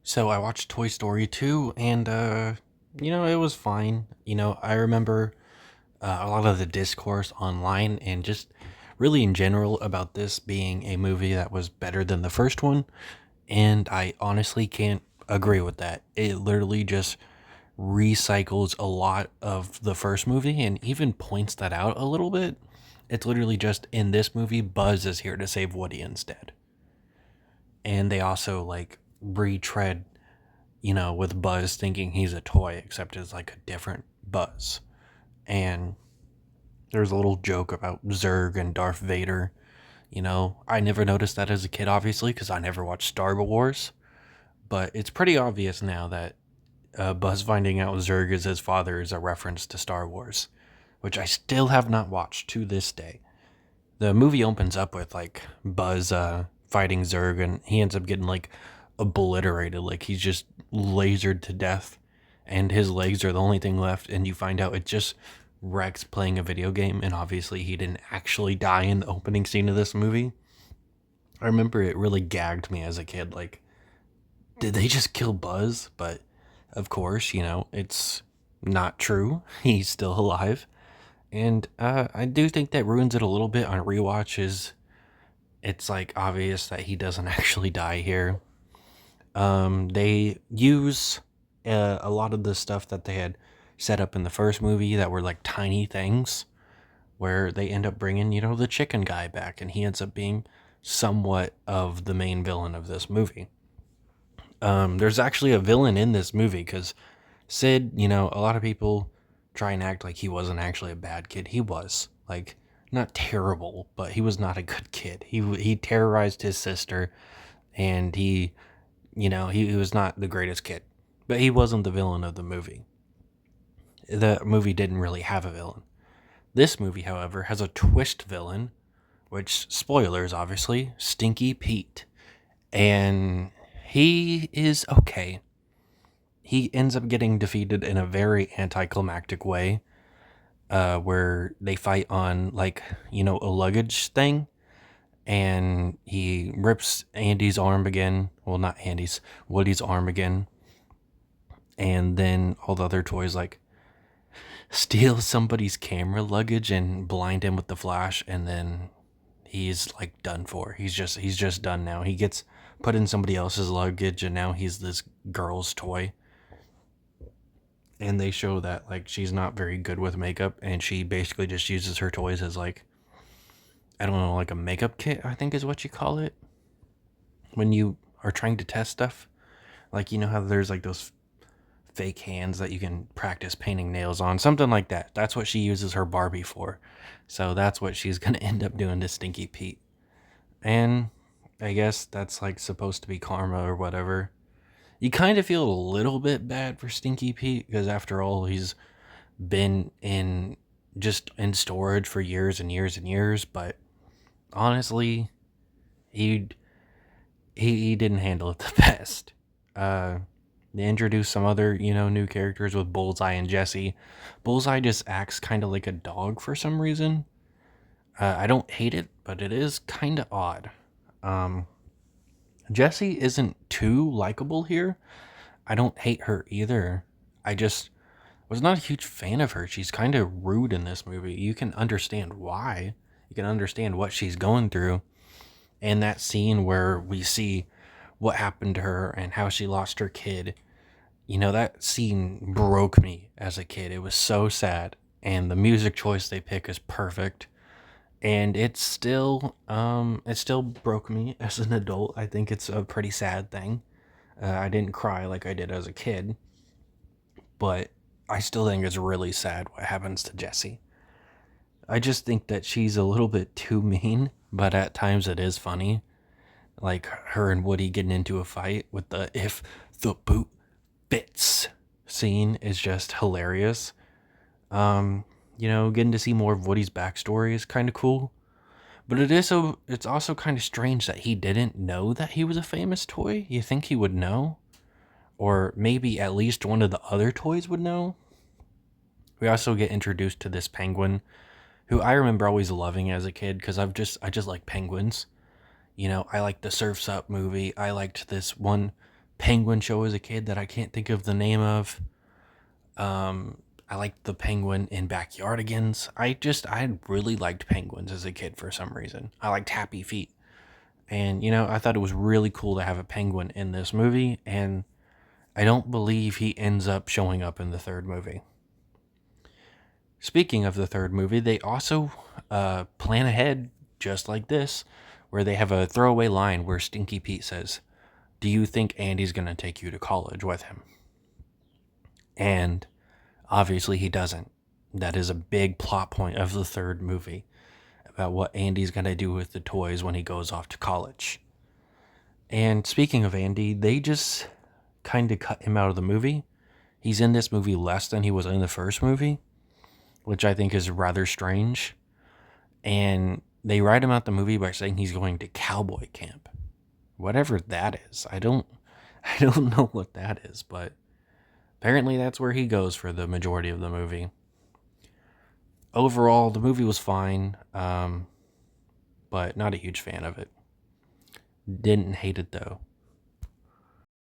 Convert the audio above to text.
So I watched Toy Story 2 and it was fine. I remember a lot of the discourse online and just really in general about this being a movie that was better than the first one, and I honestly can't agree with that. It literally just recycles a lot of the first movie and even points that out a little bit. It's literally just in this movie Buzz is here to save Woody instead. And they also like retread with Buzz thinking he's a toy, except it's like a different Buzz. And there's a little joke about Zurg and Darth Vader. I never noticed that as a kid, obviously, because I never watched Star Wars. But it's pretty obvious now that Buzz finding out Zurg is his father is a reference to Star Wars, which I still have not watched to this day. The movie opens up with like Buzz fighting Zurg, and he ends up getting like obliterated, like he's just lasered to death, and his legs are the only thing left. And you find out it's just Rex playing a video game, and obviously he didn't actually die in the opening scene of this movie. I remember it really gagged me as a kid. Like, did they just kill Buzz? But of course, it's not true. He's still alive. And I do think that ruins it a little bit on rewatches. It's like obvious that he doesn't actually die here. They use a lot of the stuff that they had set up in the first movie that were like tiny things, where they end up bringing, the chicken guy back, and he ends up being somewhat of the main villain of this movie. There's actually a villain in this movie because Sid, a lot of people try and act like he wasn't actually a bad kid. He was like not terrible, but he was not a good kid. He terrorized his sister, and he was not the greatest kid, but he wasn't the villain of the movie. The movie didn't really have a villain. This movie, however, has a twist villain, which, spoilers obviously, Stinky Pete. And he is okay. He ends up getting defeated in a very anticlimactic way, where they fight on, like, a luggage thing, and he rips Andy's arm again. Well, not Andy's, Woody's arm again. And then all the other toys, like, steal somebody's camera luggage and blind him with the flash, and then he's like done for. He's just done now. He gets put in somebody else's luggage, and now he's this girl's toy. And they show that like she's not very good with makeup, and she basically just uses her toys as like, I don't know, like a makeup kit, I think is what you call it when you are trying to test stuff. Like, how there's like those fake hands that you can practice painting nails on, something like that. That's what she uses her Barbie for. So that's what she's gonna end up doing to Stinky Pete. And I guess that's like supposed to be karma or whatever. You kind of feel a little bit bad for Stinky Pete because after all, he's been in storage for years and years and years. But honestly, he he didn't handle it the best. Uh, they introduced some other, new characters with Bullseye and Jesse. Bullseye just acts kind of like a dog for some reason. I don't hate it, but it is kind of odd. Um, Jessie isn't too likable here. I don't hate her either. I just was not a huge fan of her. She's kind of rude in this movie. You can understand why. You can understand what she's going through. And that scene where we see what happened to her and how she lost her kid, that scene broke me as a kid. It was so sad. And the music choice they pick is perfect. And it still broke me as an adult. I think it's a pretty sad thing. I didn't cry like I did as a kid, but I still think it's really sad what happens to Jessie. I just think that she's a little bit too mean, but at times it is funny. Like her and Woody getting into a fight with the "if the boot fits" scene is just hilarious. Getting to see more of Woody's backstory is kind of cool. But it's also kind of strange that he didn't know that he was a famous toy. You think he would know? Or maybe at least one of the other toys would know? We also get introduced to this penguin who I remember always loving as a kid because I just like penguins. I liked the Surf's Up movie. I liked this one Penguin show as a kid that I can't think of the name of. I liked the penguin in Backyardigans. I really liked penguins as a kid for some reason. I liked Happy Feet. And, I thought it was really cool to have a penguin in this movie. And I don't believe he ends up showing up in the third movie. Speaking of the third movie, they also plan ahead just like this, where they have a throwaway line where Stinky Pete says, "Do you think Andy's going to take you to college with him?" And obviously he doesn't. That is a big plot point of the third movie about what Andy's going to do with the toys when he goes off to college. And speaking of Andy, they just kind of cut him out of the movie. He's in this movie less than he was in the first movie, which I think is rather strange. And they write him out the movie by saying he's going to cowboy camp. Whatever that is. I don't know what that is, but apparently that's where he goes for the majority of the movie. Overall, the movie was fine, but not a huge fan of it. Didn't hate it though.